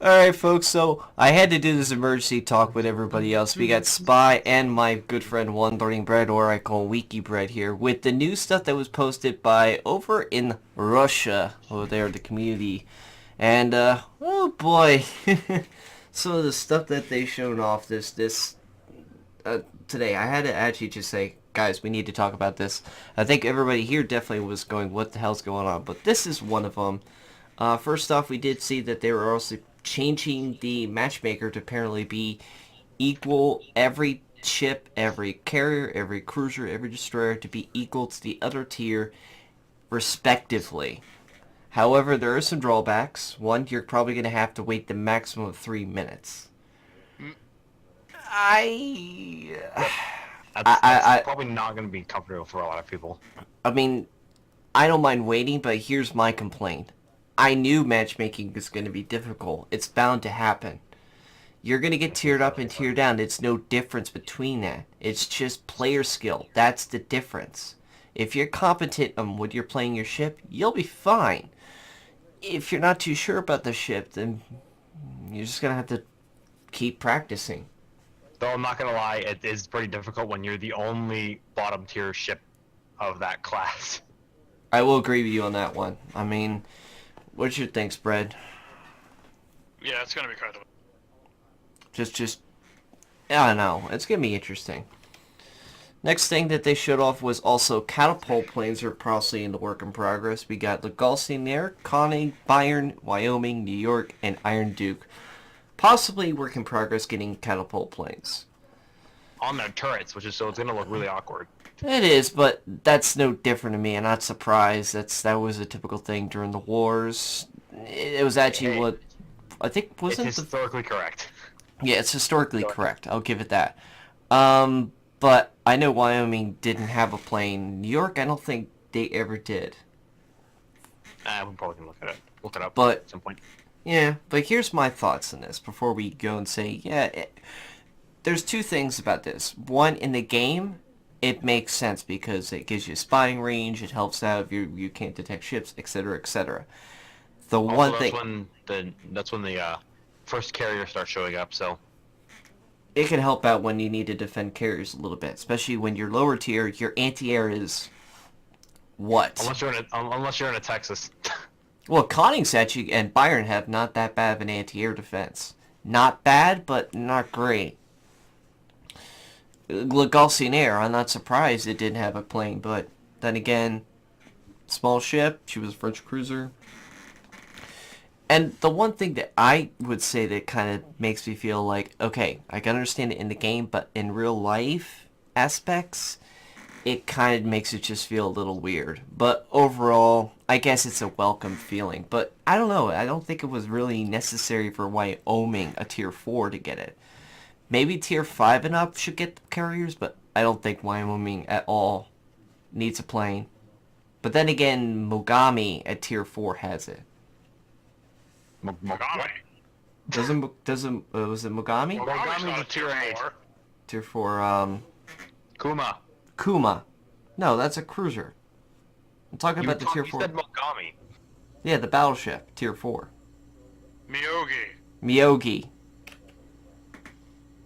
Alright, folks, so I had to do this emergency talk with everybody else. We got Spy and my good friend One Learning Bread, or I call Wiki Bread here, with the new stuff that was posted by over in Russia, over there, the community. And, oh boy, some of the stuff that they showed off today. I had to actually just say, guys, we need to talk about this. I think everybody here definitely was going, what the hell's going on? But this is one of them. First off, we did see that they were also changing the matchmaker to apparently be equal every ship, every carrier, every cruiser, every destroyer to be equal to the other tier respectively. However, there are some drawbacks. One, you're probably going to have to wait the maximum of 3 minutes. I, That's probably not going to be comfortable for a lot of people. I mean, I don't mind waiting, but here's my complaint. I knew matchmaking was going to be difficult. It's bound to happen. You're going to get tiered up and tiered down. It's no difference between that. It's just player skill. That's the difference. If you're competent on what you're playing your ship, you'll be fine. If you're not too sure about the ship, then you're just going to have to keep practicing. Though I'm not going to lie, it is pretty difficult when you're the only bottom tier ship of that class. I will agree with you on that one. I mean, what's your think, Spread? Yeah, it's gonna be kind of. I don't know. It's gonna be interesting. Next thing that they showed off was also catapult planes are probably in the work in progress. We got the Gulfstream, Conning, Bayern, Wyoming, New York, and Iron Duke. Possibly work in progress getting catapult planes. On their turrets, so it's going to look really awkward. It is, but that's no different to me. I'm not surprised. That was a typical thing during the wars. It was actually what I think wasn't it's historically correct. Yeah, it's historically correct. I'll give it that. But I know Wyoming didn't have a plane. New York, I don't think they ever did. We probably can look it up But at some point. yeah, but here's my thoughts on this before we go and say, there's two things about this. One, in the game, it makes sense because it gives you spotting range, it helps out if you can't detect ships, etc., etc. The Also, one that's thing... that's when the first carrier starts showing up, so... It can help out when you need to defend carriers a little bit, especially when you're lower tier, your anti-air is... what? Unless you're in a Texas. Well, Conning's actually and Byron have not that bad of an anti-air defense. Not bad, but not great. Gulfstream Air, I'm not surprised it didn't have a plane, but then again, small ship, she was a French cruiser. And the one thing that I would say that kind of makes me feel like, okay, I can understand it in the game, but in real life aspects, it kind of makes it just feel a little weird. But overall, I guess it's a welcome feeling. But I don't know. I don't think it was really necessary for Wyoming, a tier 4, to get it. Maybe tier 5 and up should get the carriers, but I don't think Wyoming at all needs a plane. But then again, Mogami at tier 4 has it. Mogami. Was it Mogami? Mogami's not a tier 4. Tier 4, Kuma. Kuma. No, that's a cruiser. I'm talking about the tier 4. You said Mogami. Yeah, the battleship, tier 4. Miyogi. Miyogi.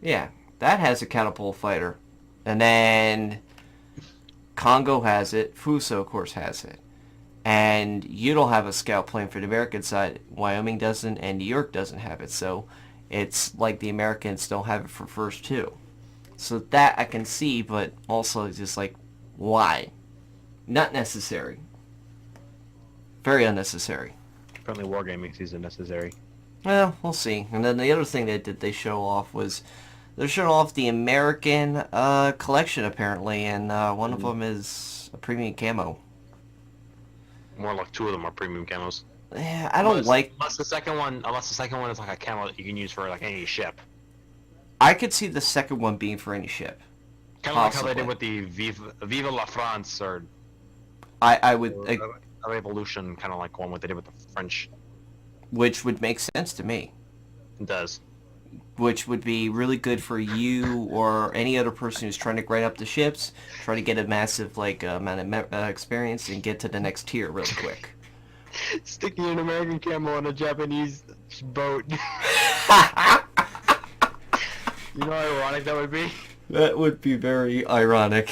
Yeah, that has a catapult fighter. And then Congo has it. Fuso, of course, has it. And you don't have a scout plane for the American side. Wyoming doesn't, and New York doesn't have it. So it's like the Americans don't have it for first two. So that I can see, but also it's just like, why? Not necessary. Very unnecessary. Apparently Wargaming season necessary. Well, we'll see. And then the other thing that they show off was they're showing off the American collection apparently, and one of them is a premium camo. More like two of them are premium camos. Yeah, I don't like. Unless the second one is like a camo that you can use for like any ship. I could see the second one being for any ship. Kind of like how they did with the Viva la France or. I would. Revolution, kind of like one what they did with the French. Which would make sense to me. It does. Which would be really good for you or any other person who's trying to grind up the ships, try to get a massive amount of experience and get to the next tier really quick. Sticking an American camo on a Japanese ship's boat. You know how ironic that would be? That would be very ironic.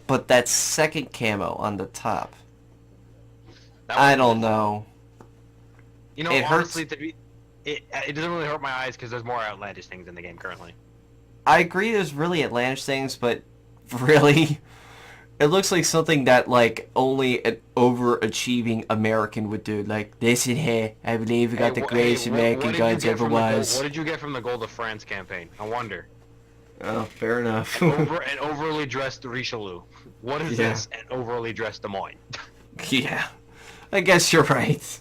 But that second camo on the top, I don't know. You know, It hurts. honestly, it doesn't really hurt my eyes because there's more outlandish things in the game currently. I agree there's really outlandish things, but really, it looks like something that, like, only an overachieving American would do. Like, listen here, I believe we got the greatest American guns ever was. What did you get from the Gold of France campaign? I wonder. Oh, fair enough. An overly dressed Richelieu. What is this? An overly dressed Des Moines. Yeah, I guess you're right.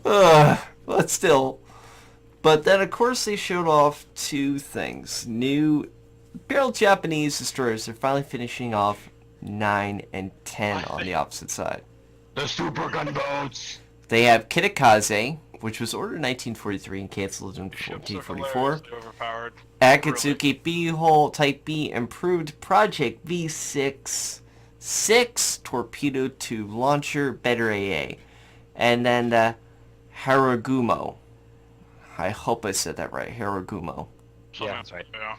But still. But then, of course, they showed off two things. New barrel Japanese destroyers. They're finally finishing off 9 and 10 on the opposite side. The super gunboats. They have Kitakaze, which was ordered in 1943 and canceled in Ships are 1944. hilariously overpowered. Akatsuki B-Hull Type B improved Project V6 6 torpedo tube launcher, better AA. And then the Haragumo. I hope I said that right. Haragumo. Something- Yeah, that's right. Yeah.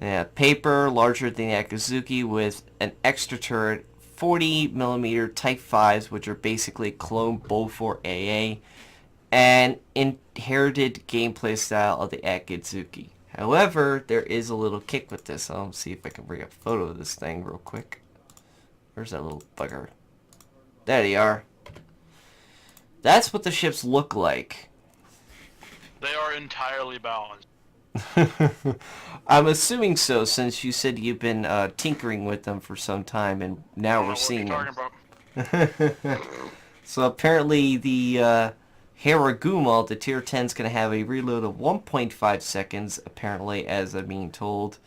Yeah, paper, larger than the Akazuki with an extra turret, 40mm Type 5s, which are basically clone Bofors AA, and inherited gameplay style of the Akatsuki. However, there is a little kick with this. I'll see if I can bring up a photo of this thing real quick. Where's that little bugger? There they are. That's what the ships look like. They are entirely balanced. I'm assuming so, since you said you've been tinkering with them for some time, and now we're seeing them. So apparently the Haragumo, the Tier 10, is going to have a reload of 1.5 seconds, apparently, as I'm being told.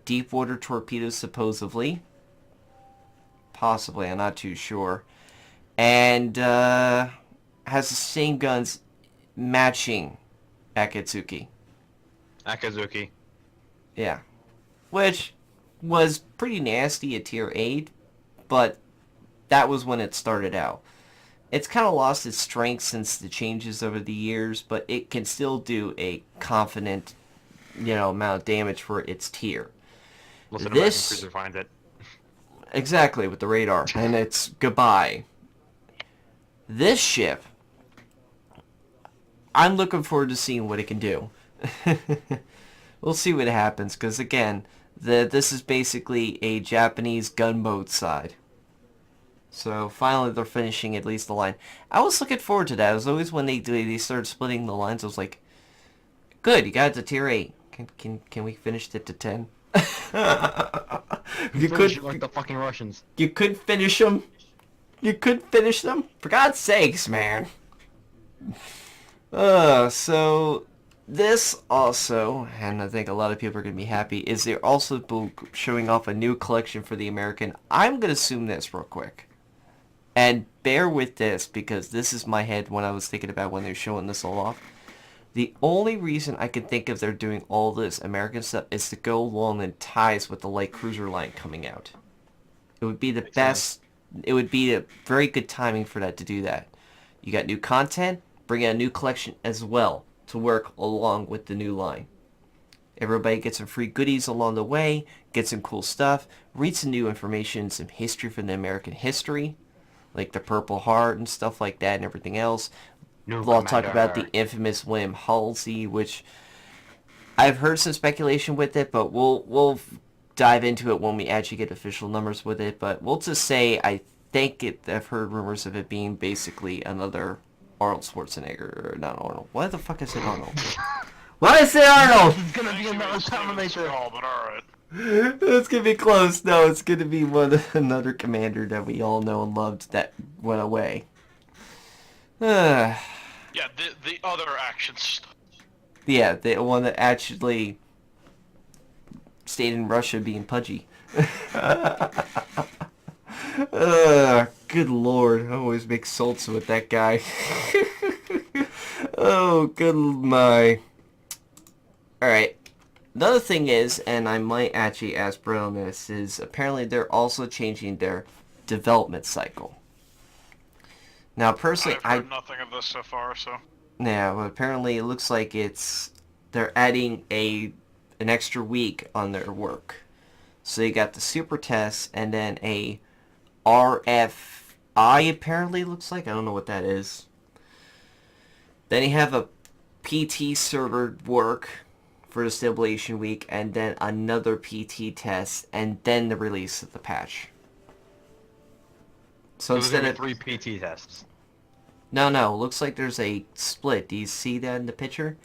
Deep water torpedoes, supposedly. Possibly, I'm not too sure. And has the same guns matching Akatsuki. Akazuki. Yeah. Which was pretty nasty at Tier 8, but that was when it started out. It's kind of lost its strength since the changes over the years, but it can still do a confident, amount of damage for its tier. Listen, This- American Cruiser finds it. Exactly, with the radar. And it's goodbye. This ship, I'm looking forward to seeing what it can do. We'll see what happens, because again, this is basically a Japanese gunboat side. So finally they're finishing at least the line. I was looking forward to that. It was always when they started splitting the lines, I was like, good, you got it to Tier 8. Can we finish it to 10? You Finish could it like the fucking Russians. You could finish them. You could finish them. For God's sakes, man. So this also, and I think a lot of people are going to be happy, is they're also showing off a new collection for the American. I'm going to assume this real quick. And bear with this, because this is my head when I was thinking about when they're showing this all off. The only reason I can think of they're doing all this American stuff is to go along in ties with the light cruiser line coming out. It would be the best. It would be a very good timing for that to do that. You got new content, bring out a new collection as well to work along with the new line. Everybody gets some free goodies along the way, get some cool stuff, read some new information, some history from the American history, like the Purple Heart and stuff like that and everything else. We'll talk about the infamous William Halsey, which I've heard some speculation with it, but we'll dive into it when we actually get official numbers with it. But we'll just say I've heard rumors of it being basically another Arnold Schwarzenegger, or not Arnold. Why the fuck I said Arnold? Why did I say Arnold? It's gonna be another Terminator. But alright. It's gonna be close. No, it's gonna be another commander that we all know and loved that went away. Yeah, the other action stuff. Yeah, the one that actually stayed in Russia being pudgy. Good lord, I always make salts with that guy. Oh, good my. Alright. Another thing is, and I might actually ask Brett on this, is apparently they're also changing their development cycle. Now, personally, I've heard nothing of this so far, so. Yeah, well, apparently it looks like they're adding an extra week on their work. So you got the super test and then a RFI apparently looks like. I don't know what that is. Then you have a PT server work for the stabilization week and then another PT test and then the release of the patch. So there's instead gonna of be 3 PT tests. No, looks like there's a split. Do you see that in the picture?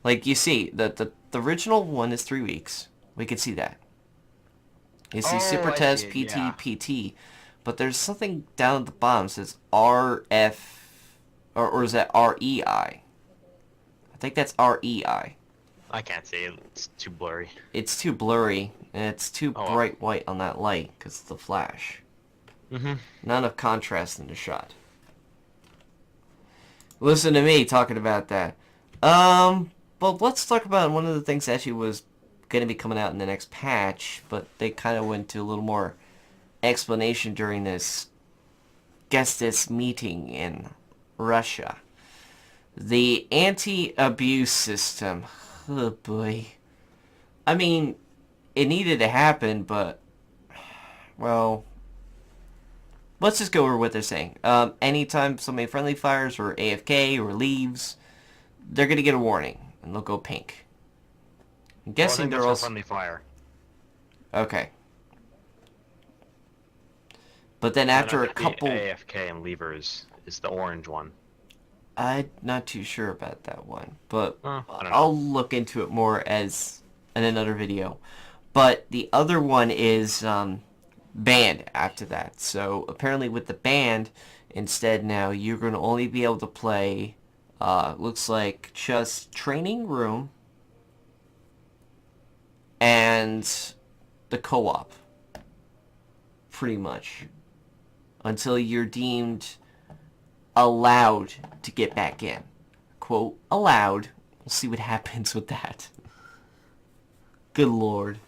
Like, you see, the original one is 3 weeks. We can see that. You see Super I Test, see it, yeah. PT. But there's something down at the bottom that says RF, or is that REI? I think that's REI. I can't see it. It's too blurry. It's too blurry, and it's too Oh, well. bright white on that light, because of the flash. Mm-hmm. Not enough contrast in the shot. Listen to me talking about that. But let's talk about one of the things that actually was going to be coming out in the next patch, but they kind of went to a little more explanation during this meeting in Russia. The anti-abuse system. Oh boy. I mean, it needed to happen, but, well, let's just go over what they're saying. Anytime somebody friendly fires or AFK or leaves, they're going to get a warning, and they'll go pink. I'm guessing they're also... friendly fire. Okay. But then after a couple... AFK and leavers is the orange one. I'm not too sure about that one, but I don't know. I'll look into it more as in another video. But the other one is banned after that. So apparently with the banned, instead now you're going to only be able to play, looks like just training room and the co-op, pretty much, until you're deemed allowed to get back in. Quote, allowed. We'll see what happens with that. Good lord.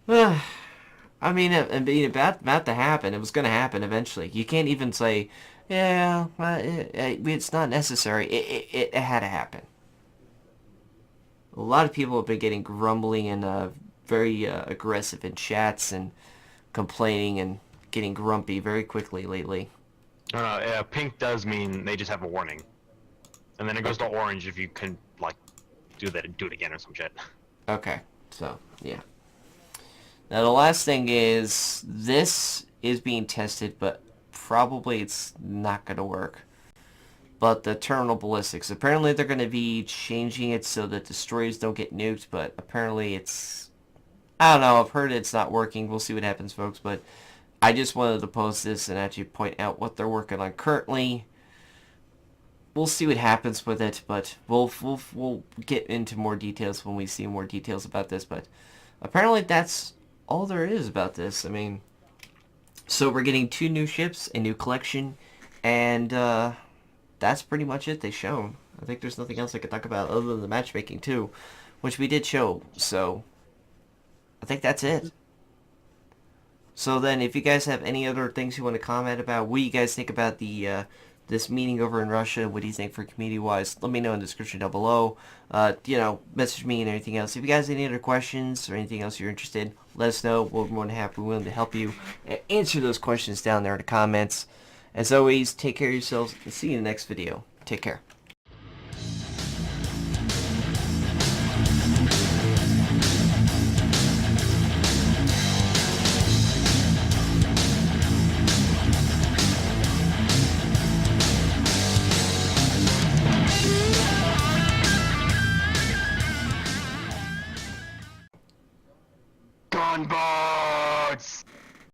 I mean, about to happen. It was going to happen eventually. You can't even say, yeah, it's not necessary. It had to happen. A lot of people have been getting grumbling and very aggressive in chats and complaining and getting grumpy very quickly lately. No, pink does mean they just have a warning. And then it goes to orange if you can, like, do it again or some shit. Okay, so, yeah. Now, the last thing is, this is being tested, but probably it's not going to work. But the terminal ballistics, apparently they're going to be changing it so that destroyers don't get nuked, but apparently it's... I don't know, I've heard it's not working. We'll see what happens, folks, but I just wanted to post this and actually point out what they're working on currently. We'll see what happens with it, but we'll get into more details when we see more details about this, but apparently that's all there is about this. I mean, so we're getting 2 new ships, a new collection, and that's pretty much it they've shown. I think there's nothing else I could talk about other than the matchmaking too, which we did show, so I think that's it. So then, if you guys have any other things you want to comment about, what do you guys think about the this meeting over in Russia? What do you think for community-wise? Let me know in the description down below. You know, message me and anything else. If you guys have any other questions or anything else you're interested, let us know. We're more than happy, willing to help you answer those questions down there in the comments. As always, take care of yourselves and see you in the next video. Take care. Gunboat!